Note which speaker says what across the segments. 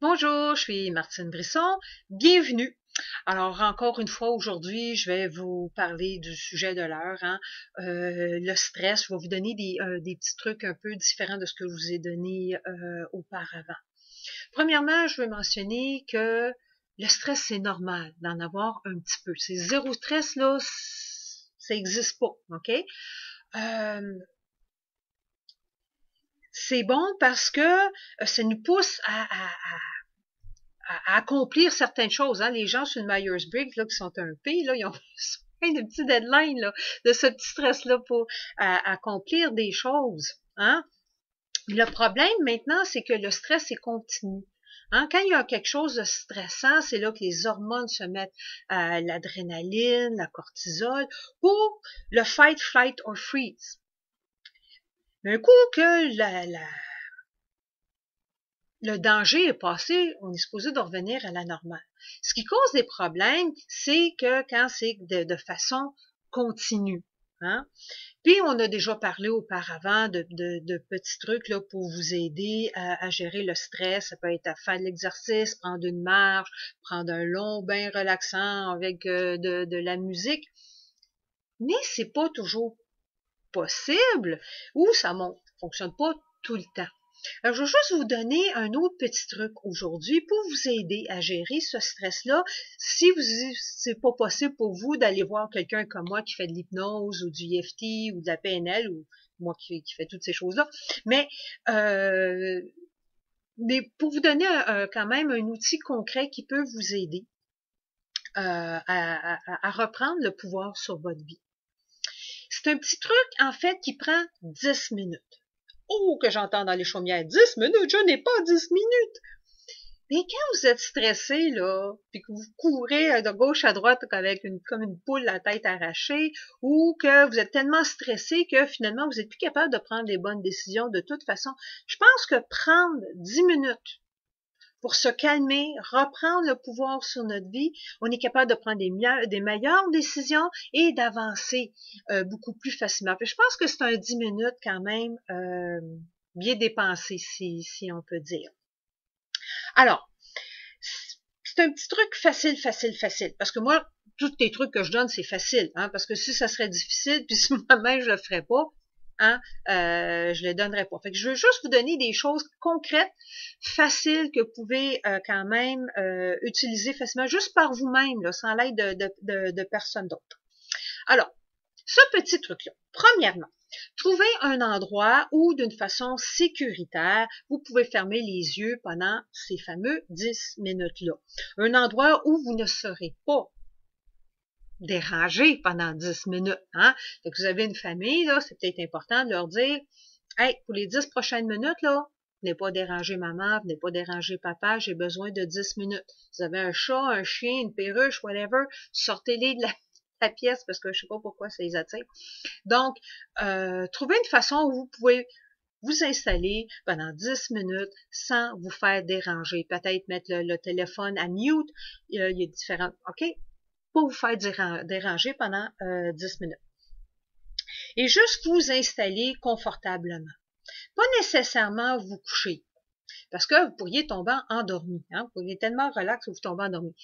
Speaker 1: Bonjour, je suis Martine Brisson. Bienvenue. Alors, encore une fois, aujourd'hui, je vais vous parler du sujet de l'heure, le stress. Je vais vous donner des petits trucs un peu différents de ce que je vous ai donné auparavant. Premièrement, je veux mentionner que le stress, c'est normal d'en avoir un petit peu. C'est zéro stress, là, ça n'existe pas, OK? Euh, c'est bon parce que ça nous pousse à accomplir certaines choses. Hein. Les gens sur le Myers-Briggs, là, qui sont un P, là, ils ont plein de petits deadlines, là, de ce petit stress-là pour accomplir des choses. Hein. Le problème maintenant, c'est que le stress est continu. Hein, quand il y a quelque chose de stressant, c'est là que les hormones se mettent à l'adrénaline, la cortisol, pour le fight, flight or freeze. Mais un coup que le danger est passé, on est supposé de revenir à la normale. Ce qui cause des problèmes, c'est que quand c'est de façon continue. Hein? Puis, on a déjà parlé auparavant de petits trucs là, pour vous aider à gérer le stress. Ça peut être à faire de l'exercice, prendre une marche, prendre un long bain relaxant avec de la musique. Mais c'est pas toujours possible ou ça ne fonctionne pas tout le temps. Alors, je vais juste vous donner un autre petit truc aujourd'hui pour vous aider à gérer ce stress-là. Si c'est pas possible pour vous d'aller voir quelqu'un comme moi qui fait de l'hypnose ou du EFT ou de la PNL ou moi qui fait toutes ces choses-là, mais pour vous donner quand même un outil concret qui peut vous aider à reprendre le pouvoir sur votre vie. C'est un petit truc, en fait, qui prend 10 minutes. Oh, que j'entends dans les chaumières, 10 minutes, je n'ai pas 10 minutes. Mais quand vous êtes stressé, là, puis que vous courez de gauche à droite comme une poule la tête arrachée, ou que vous êtes tellement stressé que finalement vous n'êtes plus capable de prendre les bonnes décisions de toute façon, je pense que prendre 10 minutes pour se calmer, reprendre le pouvoir sur notre vie, on est capable de prendre des meilleures décisions et d'avancer beaucoup plus facilement. Puis je pense que c'est un 10 minutes quand même bien dépensé, si on peut dire. Alors, c'est un petit truc facile, parce que moi, tous les trucs que je donne, c'est facile, hein, parce que si ça serait difficile, puis si moi-même je le ferais pas, hein, je les donnerais pas. Fait que je veux juste vous donner des choses concrètes, faciles, que vous pouvez quand même utiliser facilement, juste par vous-même, là, sans l'aide de personne d'autre. Alors, ce petit truc-là, premièrement, trouvez un endroit où, d'une façon sécuritaire, vous pouvez fermer les yeux pendant ces fameux 10 minutes-là. Un endroit où vous ne serez pas dérangé pendant 10 minutes. Hein? Fait que vous avez une famille, là, c'est peut-être important de leur dire, hey, pour les 10 prochaines minutes, là, venez pas déranger maman, venez pas déranger papa, j'ai besoin de 10 minutes. Vous avez un chat, un chien, une perruche, whatever, sortez-les de la pièce parce que je sais pas pourquoi ça les attire. Donc, trouvez une façon où vous pouvez vous installer pendant 10 minutes sans vous faire déranger. Peut-être mettre le téléphone à mute. Il y a différentes... OK? Pas vous faire déranger pendant 10 minutes. Et juste vous installer confortablement. Pas nécessairement vous coucher. Parce que vous pourriez tomber endormi. Hein? Vous pourriez tellement relax que vous tombez endormi.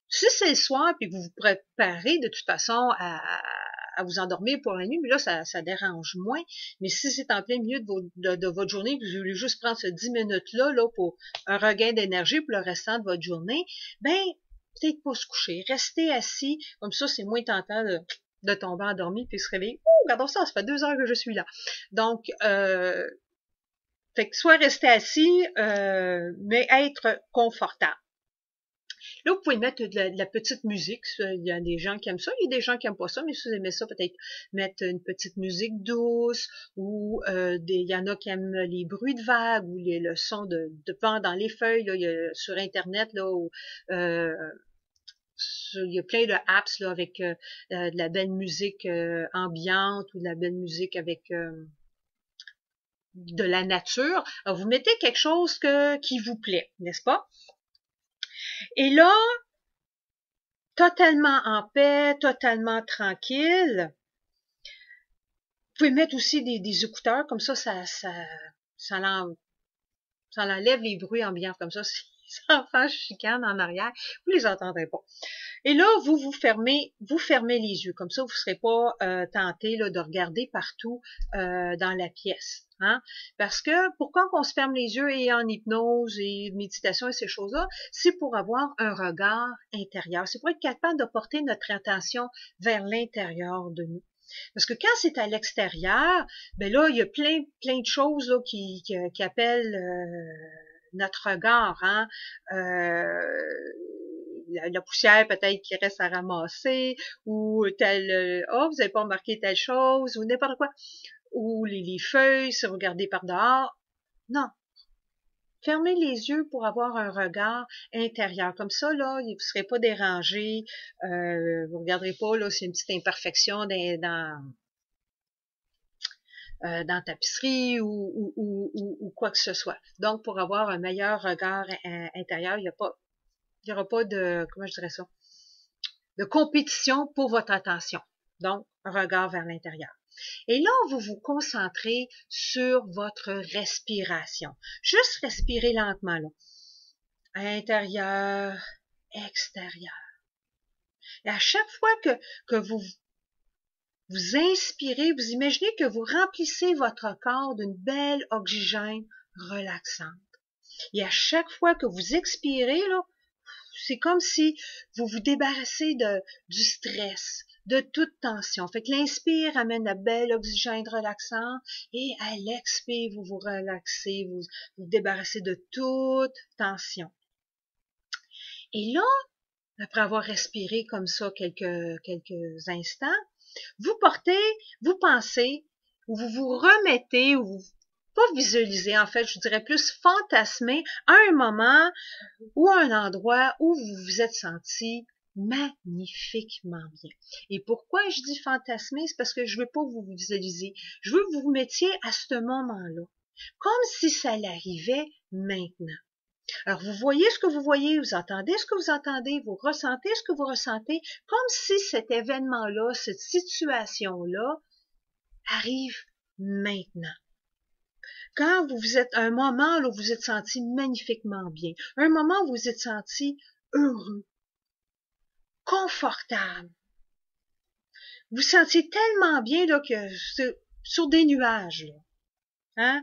Speaker 1: Si c'est le soir, puis que vous vous préparez de toute façon à vous endormir pour la nuit, mais là, ça dérange moins. Mais si c'est en plein milieu de votre journée, que vous voulez juste prendre ce 10 minutes-là là, pour un regain d'énergie pour le restant de votre journée, ben, peut-être pas se coucher. Restez assis, comme ça, c'est moins tentant de tomber endormi puis se réveiller. Oh, regardons ça fait 2 heures que je suis là. Donc, fait que soit rester assis, mais être confortable. Là, vous pouvez mettre de la petite musique. Il y a des gens qui aiment ça, il y a des gens qui aiment pas ça, mais si vous aimez ça, peut-être mettre une petite musique douce ou il y en a qui aiment les bruits de vagues ou le son de vent dans les feuilles. Là, il y a, sur Internet, là, où, il y a plein de apps là, avec de la belle musique ambiante ou de la belle musique avec de la nature. Alors, vous mettez quelque chose qui vous plaît, n'est-ce pas? Et là, totalement en paix, totalement tranquille. Vous pouvez mettre aussi des écouteurs, comme ça enlève les bruits ambiants, comme ça, Les enfants chicanent en arrière, vous les entendrez pas. Et là, vous fermez les yeux, comme ça vous ne serez pas tenté là, de regarder partout dans la pièce. Hein? Parce que pourquoi qu'on se ferme les yeux et en hypnose et méditation et ces choses-là, c'est pour avoir un regard intérieur. C'est pour être capable de porter notre attention vers l'intérieur de nous. Parce que quand c'est à l'extérieur, ben là, il y a plein de choses là, qui appellent notre regard. Hein? La poussière peut-être qui reste à ramasser, ou vous n'avez pas remarqué telle chose, ou n'importe quoi, ou les feuilles, si vous regardez par dehors. Non. Fermez les yeux pour avoir un regard intérieur. Comme ça, là, vous ne serez pas dérangé, vous regarderez pas là, s'il y a une petite imperfection dans la tapisserie ou quoi que ce soit. Donc, pour avoir un meilleur regard intérieur, il n'y aura pas de, comment je dirais ça, de compétition pour votre attention. Donc, un regard vers l'intérieur. Et là, vous vous concentrez sur votre respiration. Juste respirer lentement, là. Intérieur, extérieur. Et à chaque fois que vous inspirez, vous imaginez que vous remplissez votre corps d'une belle oxygène relaxante. Et à chaque fois que vous expirez, là, c'est comme si vous vous débarrassez du stress, de toute tension. Fait que l'inspire amène la belle oxygène relaxant et à l'expire, vous vous relaxez, vous débarrassez de toute tension. Et là, après avoir respiré comme ça quelques instants, vous pensez, ou vous vous remettez, ou vous pas visualiser, en fait, je dirais plus fantasmer à un moment ou un endroit où vous vous êtes senti magnifiquement bien. Et pourquoi je dis fantasmer? C'est parce que je veux pas vous visualiser. Je veux que vous vous mettiez à ce moment-là, comme si ça l'arrivait maintenant. Alors, vous voyez ce que vous voyez, vous entendez ce que vous entendez, vous ressentez ce que vous ressentez, comme si cet événement-là, cette situation-là, arrive maintenant. Quand vous êtes à un moment où vous êtes senti magnifiquement bien, un moment où vous êtes senti heureux, confortable, vous sentiez tellement bien là, que sur des nuages. Là, hein?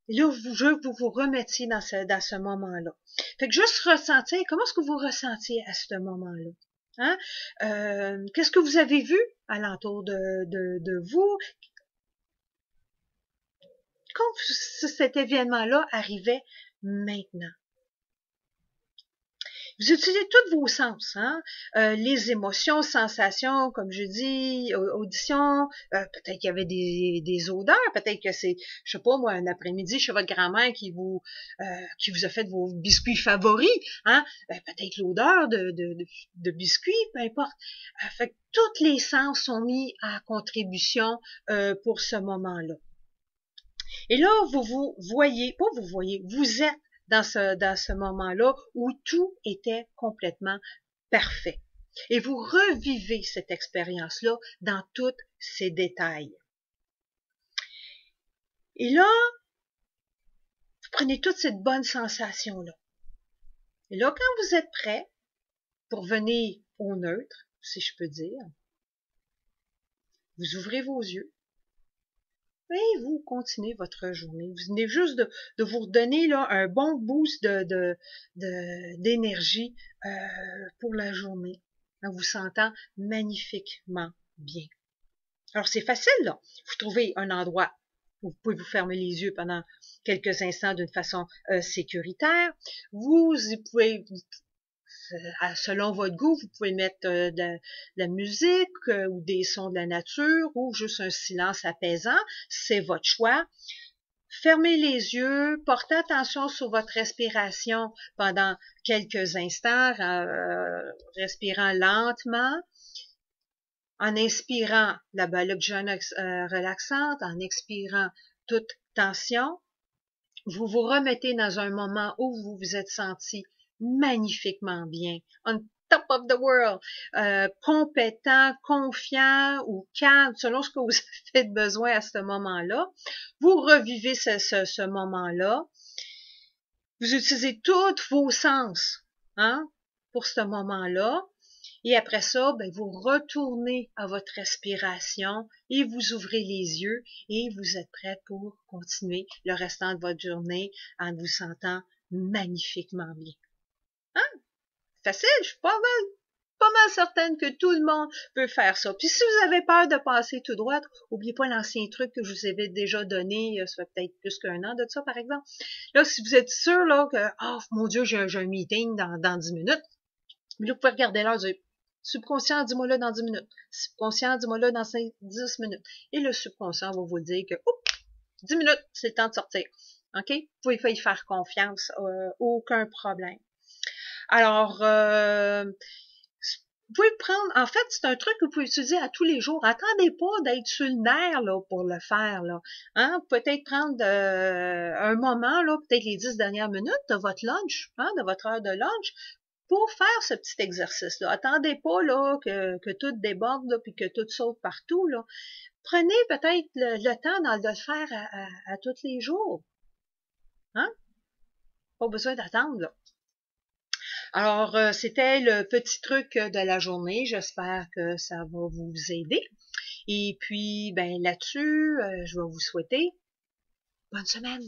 Speaker 1: Et là, je veux que vous vous remettiez dans ce moment-là. Fait que juste ressentir, comment est-ce que vous ressentiez à ce moment-là? Hein? Qu'est-ce que vous avez vu alentour de vous? Quand cet événement-là arrivait maintenant. Vous utilisez tous vos sens, hein? Les émotions, sensations, comme je dis, auditions, peut-être qu'il y avait des odeurs, peut-être que c'est, je sais pas moi, un après-midi chez votre grand-mère qui vous a fait vos biscuits favoris, hein? Peut-être l'odeur de biscuits, peu importe. Fait que tous les sens sont mis à contribution pour ce moment-là. Et là, vous êtes dans ce moment-là où tout était complètement parfait. Et vous revivez cette expérience-là dans tous ses détails. Et là, vous prenez toute cette bonne sensation-là. Et là, quand vous êtes prêt pour venir au neutre, si je peux dire, vous ouvrez vos yeux. Et vous continuez votre journée. Vous venez juste de vous redonner là, un bon boost d'énergie pour la journée, en vous sentant magnifiquement bien. Alors, c'est facile, là. Vous trouvez un endroit où vous pouvez vous fermer les yeux pendant quelques instants d'une façon sécuritaire. Vous pouvez, selon votre goût, vous pouvez mettre de la musique ou des sons de la nature ou juste un silence apaisant. C'est votre choix. Fermez les yeux, portez attention sur votre respiration pendant quelques instants, respirant lentement, en inspirant la belle oxygène relaxante, en expirant toute tension. Vous vous remettez dans un moment où vous vous êtes senti magnifiquement bien, on top of the world, compétent, confiant ou calme, selon ce que vous avez besoin à ce moment-là. Vous revivez ce moment-là Vous utilisez tous vos sens, hein, pour ce moment-là. Et après ça, ben, vous retournez à votre respiration et vous ouvrez les yeux et vous êtes prêt pour continuer le restant de votre journée en vous sentant magnifiquement bien. Hein? Facile, je suis pas mal certaine que tout le monde peut faire ça. Puis si vous avez peur de passer tout droit, n'oubliez pas l'ancien truc que je vous avais déjà donné, ça fait peut-être plus qu'un an de ça, par exemple. Là, si vous êtes sûr là que, oh mon Dieu, j'ai un meeting dans 10 minutes, mais là, vous pouvez regarder l'heure, dire, subconscient, dis-moi là dans 10 minutes. Subconscient, dis-moi là dans 10 minutes. Et le subconscient va vous dire que, oups, 10 minutes, c'est le temps de sortir. OK? Vous pouvez y faire confiance, aucun problème. Alors, vous pouvez prendre, en fait, c'est un truc que vous pouvez utiliser à tous les jours. Attendez pas d'être sur le nerf là, pour le faire. Là. Hein? Peut-être prendre un moment, là, peut-être les 10 dernières minutes de votre lunch, hein, de votre heure de lunch, pour faire ce petit exercice-là. Attendez pas là, que tout déborde là, puis que tout saute partout. Là. Prenez peut-être le temps de le faire à tous les jours. Hein? Pas besoin d'attendre. Là. Alors, c'était le petit truc de la journée. J'espère que ça va vous aider. Et puis, ben là-dessus, je vais vous souhaiter bonne semaine.